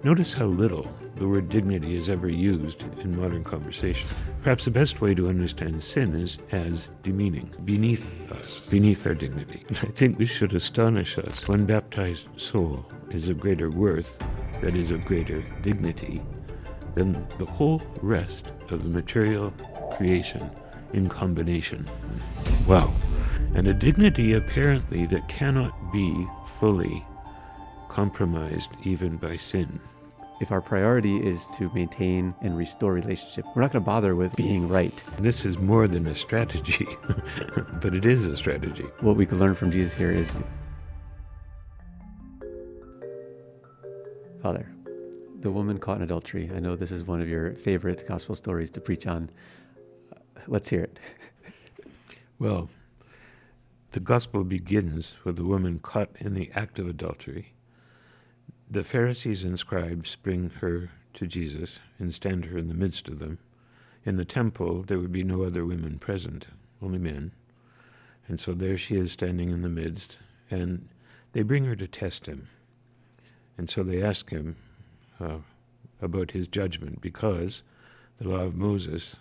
Notice how little the word dignity is ever used in modern conversation. Perhaps the best way to understand sin is as demeaning, beneath us, beneath our dignity. I think this should astonish us. One baptized soul is of greater worth, that is of greater dignity, than the whole rest of the material creation in combination. Wow. And a dignity apparently that cannot be fully compromised even by sin. If our priority is to maintain and restore relationship, we're not going to bother with being right. This is more than a strategy, but it is a strategy. What we can learn from Jesus here is, Father, the woman caught in adultery. I know this is one of your favorite gospel stories to preach on. Let's hear it. Well, the gospel begins with the woman caught in the act of adultery. The Pharisees and scribes bring her to Jesus and stand her in the midst of them. In the temple, there would be no other women present, only men. And so there she is standing in the midst, and they bring her to test him. And so they ask him about his judgment, because the law of Moses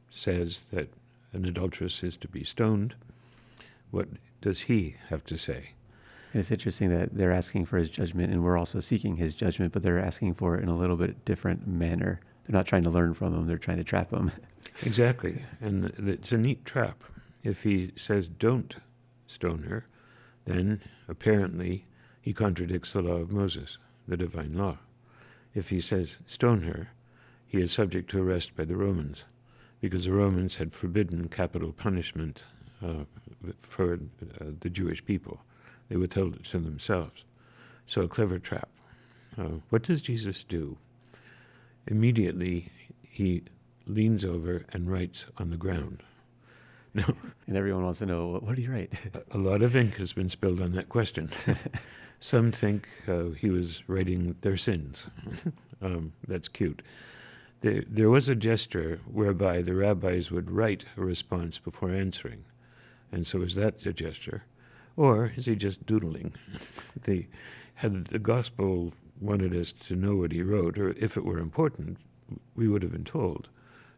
says that an adulteress is to be stoned. What does he have to say? And it's interesting that they're asking for his judgment, and we're also seeking his judgment, but they're asking for it in a little bit different manner. They're not trying to learn from him, they're trying to trap him. Exactly, and it's a neat trap. If he says don't stone her, then apparently he contradicts the law of Moses, the divine law. If he says stone her, he is subject to arrest by the Romans, because the Romans had forbidden capital punishment for the Jewish people. They withheld it to themselves. So a clever trap. What does Jesus do? Immediately, he leans over and writes on the ground. Now, and everyone wants to know, what did he write? A lot of ink has been spilled on that question. Some think he was writing their sins. That's cute. There was a gesture whereby the rabbis would write a response before answering. And so is that a gesture? Or is he just doodling? Had the gospel wanted us to know what he wrote, or if it were important, we would have been told.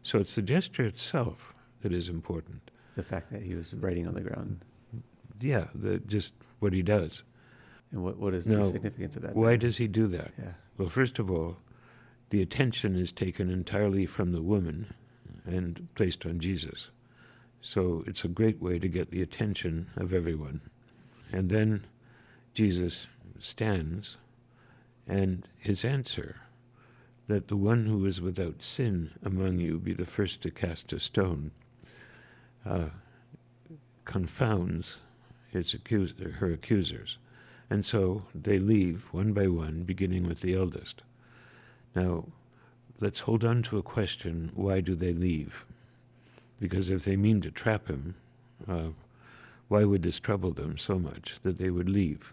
So it's the gesture itself that is important. The fact that he was writing on the ground. Yeah, just what he does. And what is the significance of that? Why does he do that? Yeah. Well, first of all, the attention is taken entirely from the woman and placed on Jesus. So it's a great way to get the attention of everyone. And then Jesus stands, and his answer, that the one who is without sin among you be the first to cast a stone, confounds her accusers. And so they leave one by one, beginning with the eldest. Now, let's hold on to a question, why do they leave? Because if they mean to trap him, why would this trouble them so much that they would leave?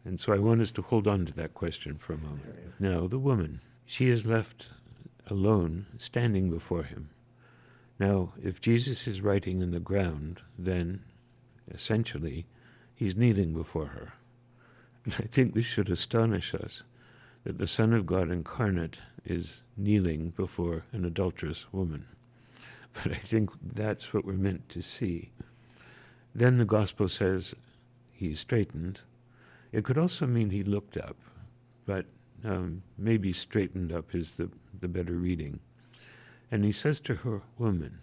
And so I want us to hold on to that question for a moment. Now, the woman, she is left alone, standing before him. Now, if Jesus is writing in the ground, then essentially he's kneeling before her. I think this should astonish us, that the Son of God incarnate is kneeling before an adulterous woman. But I think that's what we're meant to see. Then the gospel says he straightened. It could also mean he looked up, but maybe straightened up is the better reading. And he says to her, woman.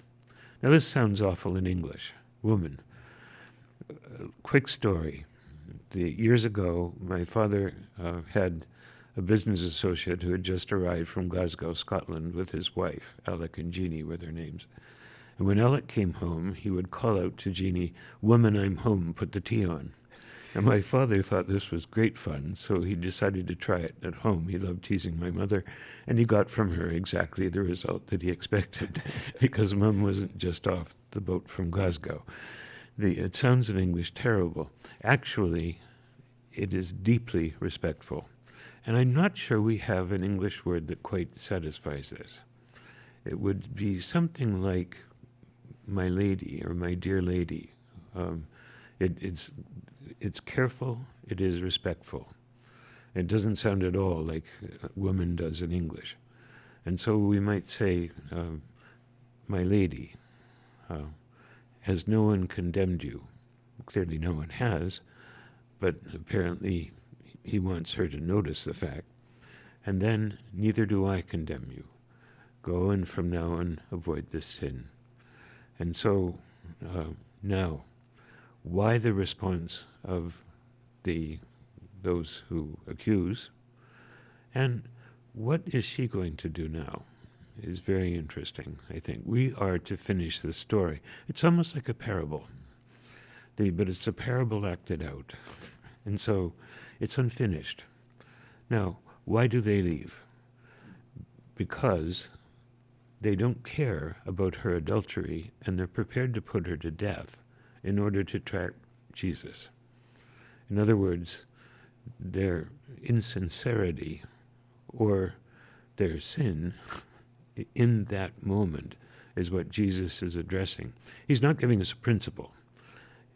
Now this sounds awful in English, woman. Quick story. Years ago, my father had a business associate who had just arrived from Glasgow, Scotland, with his wife. Alec and Jeannie were their names. And when Alec came home, he would call out to Jeannie, woman, I'm home, put the tea on. And my father thought this was great fun, so he decided to try it at home. He loved teasing my mother, and he got from her exactly the result that he expected, because Mum wasn't just off the boat from Glasgow. It sounds in English terrible. Actually, it is deeply respectful. And I'm not sure we have an English word that quite satisfies this. It would be something like my lady or my dear lady. It's careful, it is respectful. It doesn't sound at all like woman does in English. And so we might say, my lady, has no one condemned you? Clearly no one has, but apparently he wants her to notice the fact. And then, neither do I condemn you. Go and from now on avoid this sin. And so, now, why the response of those who accuse? And what is she going to do now is very interesting, I think. We are to finish this story. It's almost like a parable, but it's a parable acted out. And so it's unfinished. Now, why do they leave? Because they don't care about her adultery, and they're prepared to put her to death in order to track Jesus. In other words, their insincerity or their sin in that moment is what Jesus is addressing. He's not giving us a principle.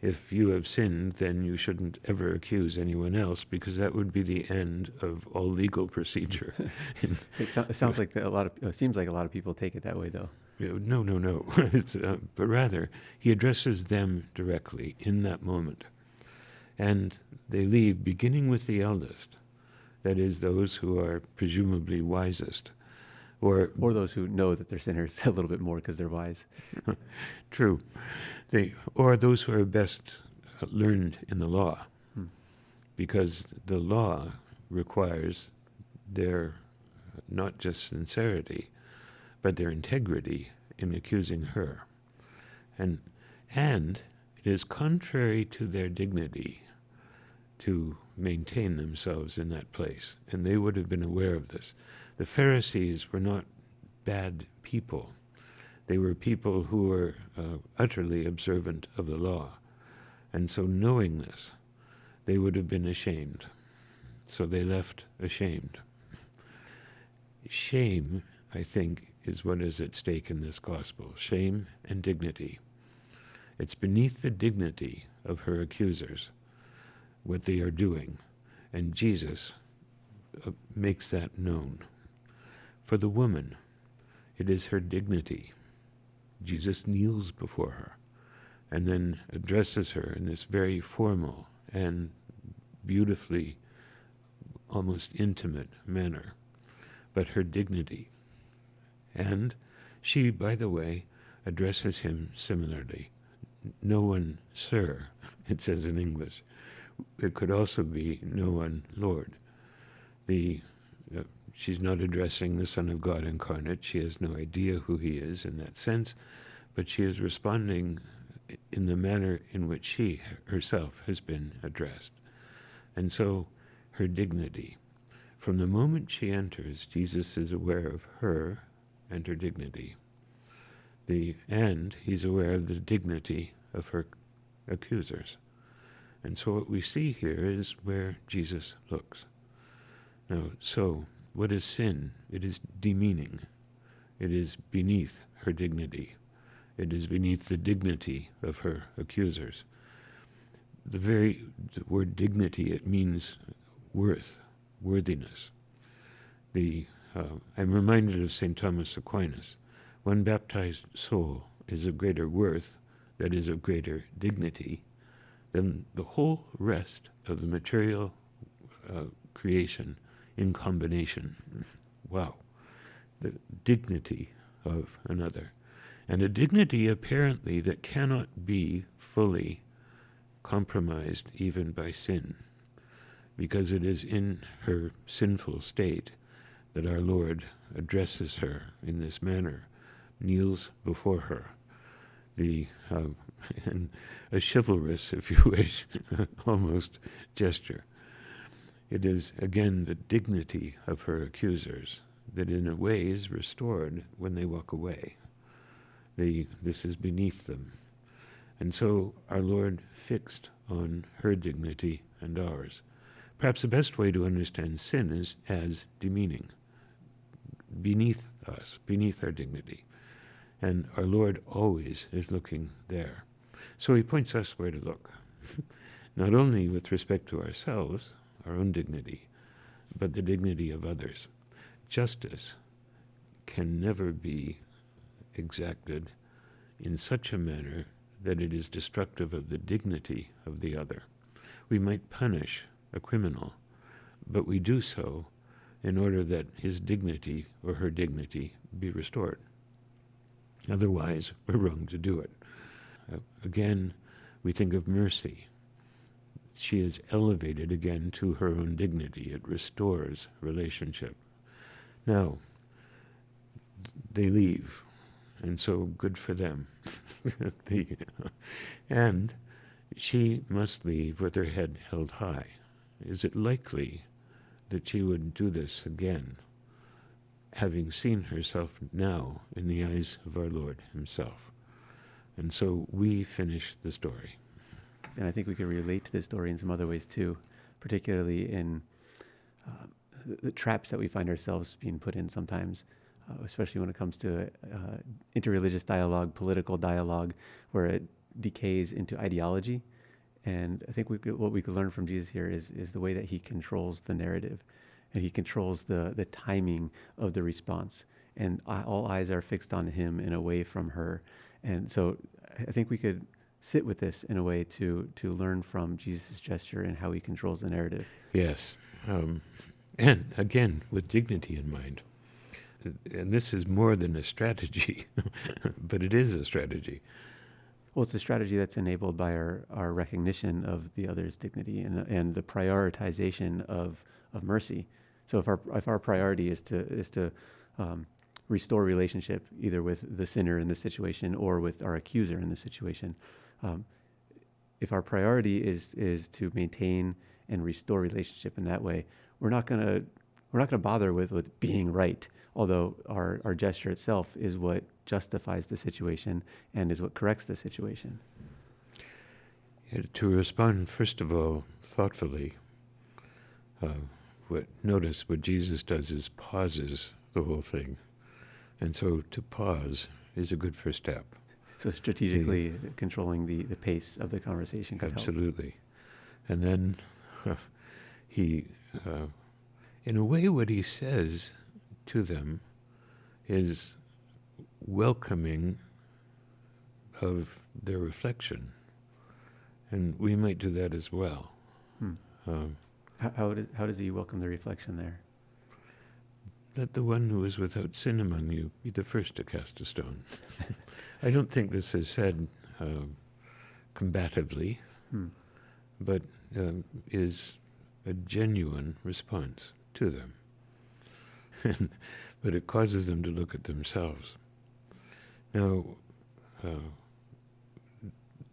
If you have sinned, then you shouldn't ever accuse anyone else, because that would be the end of all legal procedure. It sounds like it seems like a lot of people take it that way, though. No. But rather, he addresses them directly in that moment. And they leave, beginning with the eldest, that is, those who are presumably wisest. Or those who know that they're sinners a little bit more because they're wise. True. Or those who are best learned in the law, because the law requires their not just sincerity, but their integrity in accusing her. And it is contrary to their dignity to maintain themselves in that place. And they would have been aware of this. The Pharisees were not bad people. They were people who were utterly observant of the law. And so knowing this, they would have been ashamed. So they left ashamed. Shame, I think, is what is at stake in this gospel. Shame and dignity. It's beneath the dignity of her accusers, what they are doing. And Jesus makes that known. For the woman, it is her dignity. Jesus kneels before her and then addresses her in this very formal and beautifully, almost intimate manner. But her dignity. And she, by the way, addresses him similarly. No one, sir, it says in English. It could also be no one, Lord. She's not addressing the Son of God incarnate. She has no idea who he is in that sense, but she is responding in the manner in which she herself has been addressed. And so her dignity. From the moment she enters, Jesus is aware of her and her dignity. And he's aware of the dignity of her accusers. And so what we see here is where Jesus looks. Now, so what is sin? It is demeaning. It is beneath her dignity. It is beneath the dignity of her accusers. The word dignity, it means worth, worthiness. I'm reminded of St. Thomas Aquinas. One baptized soul is of greater worth, that is of greater dignity, than the whole rest of the material creation in combination. Wow. The dignity of another. And a dignity apparently that cannot be fully compromised even by sin, because it is in her sinful state that our Lord addresses her in this manner, kneels before her, and a chivalrous, if you wish, almost gesture. It is, again, the dignity of her accusers that in a way is restored when they walk away. This is beneath them. And so our Lord fixed on her dignity and ours. Perhaps the best way to understand sin is as demeaning, beneath us, beneath our dignity. And our Lord always is looking there. So he points us where to look, not only with respect to ourselves, our own dignity, but the dignity of others. Justice can never be exacted in such a manner that it is destructive of the dignity of the other. We might punish a criminal, but we do so in order that his dignity or her dignity be restored. Otherwise, we're wrong to do it. Again, we think of mercy. She is elevated again to her own dignity. It restores relationship. Now, they leave, and so good for them. And she must leave with her head held high. Is it likely that she would do this again, having seen herself now in the eyes of our Lord himself? And so we finish the story. And I think we can relate to this story in some other ways too, particularly in the traps that we find ourselves being put in sometimes, especially when it comes to interreligious dialogue, political dialogue, where it decays into ideology. And I think what we could learn from Jesus here is the way that he controls the narrative, and he controls the timing of the response. And all eyes are fixed on him and away from her. And so I think we could sit with this in a way to learn from Jesus' gesture and how he controls the narrative. Yes. And again, with dignity in mind. And this is more than a strategy, but it is a strategy. Well, it's a strategy that's enabled by our recognition of the other's dignity and the prioritization of mercy. So if our priority is to restore relationship either with the sinner in this situation or with our accuser in this situation, if our priority is to maintain and restore relationship in that way, we're not gonna bother with being right. Although our gesture itself is what justifies the situation and is what corrects the situation. To respond, first of all, thoughtfully, notice what Jesus does is pauses the whole thing. And so to pause is a good first step. So strategically controlling the pace of the conversation could Absolutely. And then he, in a way, what he says to them is welcoming of their reflection. And we might do that as well. How does he welcome the reflection there? Let the one who is without sin among you be the first to cast a stone. I don't think this is said combatively, but is a genuine response to them. But it causes them to look at themselves. Now,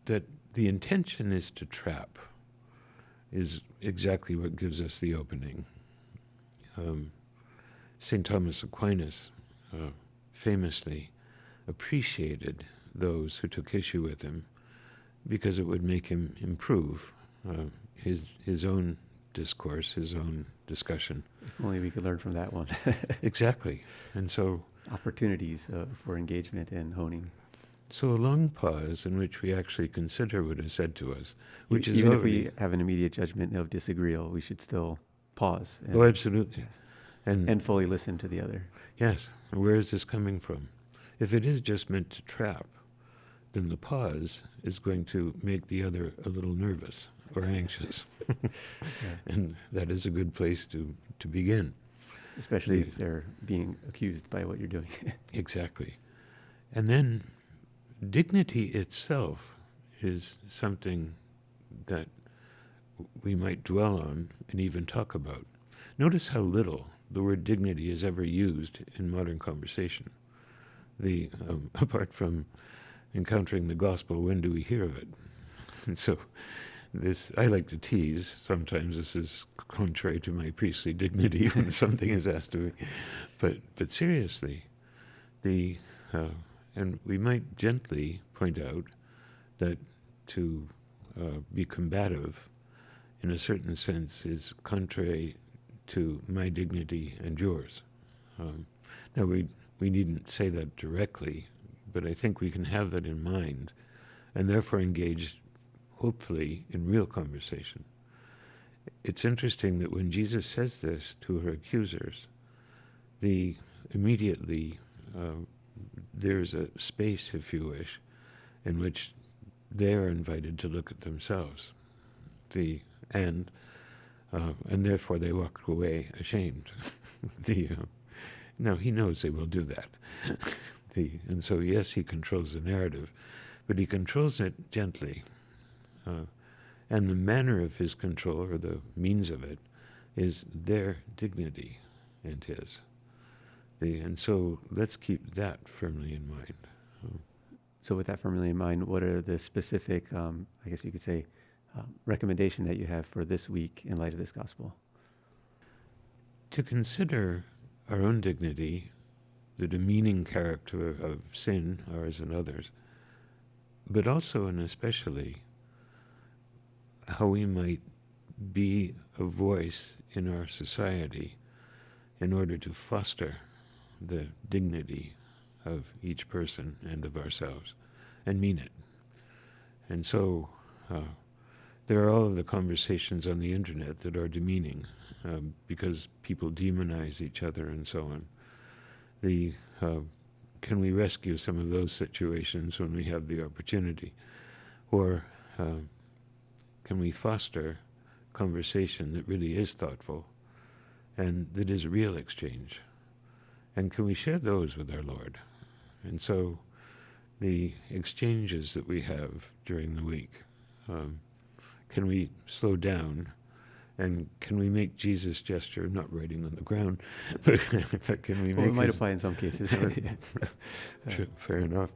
that the intention is to trap is exactly what gives us the opening. St. Thomas Aquinas famously appreciated those who took issue with him because it would make him improve his own discourse, his own discussion. If only we could learn from that one. Exactly. And so opportunities for engagement and honing. So a long pause in which we actually consider what is said to us, which is even if we have an immediate judgment of disagreeal, we should still pause. Oh, absolutely. And fully listen to the other. Yes. Where is this coming from? If it is just meant to trap, then the pause is going to make the other a little nervous or anxious. And that is a good place to begin. Especially if they're being accused by what you're doing. Exactly. And then dignity itself is something that we might dwell on and even talk about. Notice how little the word dignity is ever used in modern conversation. Apart from encountering the gospel, when do we hear of it? And so I like to tease. Sometimes this is contrary to my priestly dignity when something is asked of me. But seriously, and we might gently point out that to be combative, in a certain sense, is contrary to my dignity and yours. Now, we needn't say that directly, but I think we can have that in mind, and therefore engage, hopefully, in real conversation. it's interesting that when Jesus says this to her accusers, immediately there's a space, if you wish, in which they're invited to look at themselves, and therefore they walk away ashamed. Now he knows they will do that, and so yes, he controls the narrative, but he controls it gently, and the manner of his control, or the means of it, is their dignity and his. And so let's keep that firmly in mind. So with that firmly in mind, what are the specific, I guess you could say, recommendation that you have for this week in light of this gospel? To consider our own dignity, the demeaning character of sin, ours and others, but also and especially how we might be a voice in our society in order to foster the dignity of each person and of ourselves, and mean it. And so there are all of the conversations on the internet that are demeaning because people demonize each other and so on. Can we rescue some of those situations when we have the opportunity? Or can we foster conversation that really is thoughtful and that is a real exchange? And can we share those with our Lord? And so the exchanges that we have during the week, can we slow down, and can we make Jesus' gesture, not writing on the ground, but can we make it might apply in some cases. True, fair enough.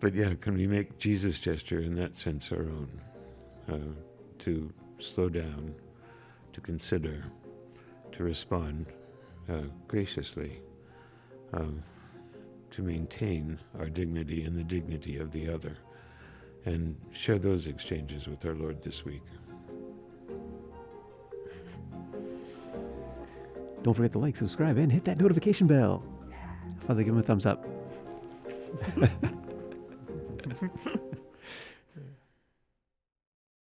But yeah, can we make Jesus' gesture in that sense our own? To slow down, to consider, to respond graciously, to maintain our dignity and the dignity of the other, and share those exchanges with our Lord this week. Don't forget to like, subscribe, and hit that notification bell. Father, give him a thumbs up.